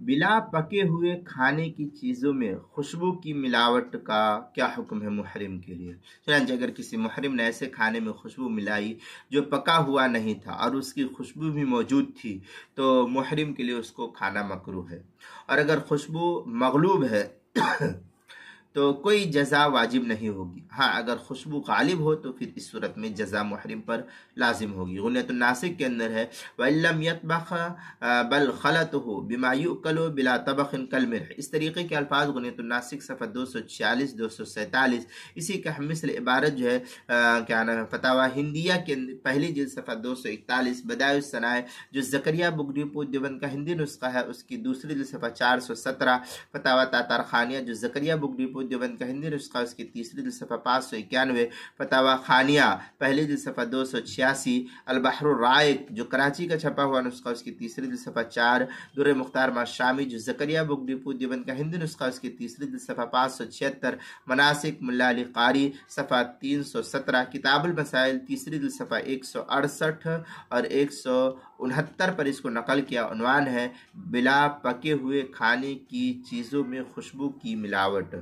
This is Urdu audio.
بلا پکے ہوئے کھانے کی چیزوں میں خوشبو کی ملاوٹ کا کیا حکم ہے محرم کے لیے؟ چنانچہ اگر کسی محرم نے ایسے کھانے میں خوشبو ملائی جو پکا ہوا نہیں تھا اور اس کی خوشبو بھی موجود تھی تو محرم کے لیے اس کو کھانا مکروہ ہے۔ اور اگر خوشبو مغلوب ہے تو کوئی جزا واجب نہیں ہوگی۔ ہاں اگر خوشبو غالب ہو تو پھر اس صورت میں جزا محرم پر لازم ہوگی۔ غنیۃ الناسک کے اندر ہے وَإِن لَّمْ يَطْبَخْ بَلْ خَلَطُهُ بِمَا يُؤْكَلُ بِلَا طَبَخٍ كَالْمِلْحِ۔ اس طریقے کے الفاظ غنیۃ الناسک صفحہ 246 247، اسی کا مثل عبارت جو ہے کیا نام ہے فتاوی ہندیہ کے پہلی جلد صفحہ 241، بدائع الصنائع جو زکریا بگٹی پور دیوبند کا ہندی نسخہ ہے اس کی دوسری جلد صفحہ 417، فتاوی تاتار خانیہ جو زکریا بگٹی پور دیوبند کا ہندی نسخہ اس کی تیسری جلد صفحہ 591، فتاوی خانیہ پہلی جلد صفحہ 286، البحر الرائق جو کراچی کا چھپا ہوا نسخہ اس کی تیسری جلد صفحہ 4، در مختار شامی جو زکریا بگٹی پور دیوبند کا ہندی نسخہ اس کی تیسری جلد صفحہ 576، مناسک ملا علی قاری صفحہ 317، کتاب المسائل تیسری جلد صفحہ 168 اور 169 پر اس کو نقل کیا۔ عنوان ہے بلا پکے ہوئے کھانے کی چیزوں میں خوشبو کی ملاوٹ۔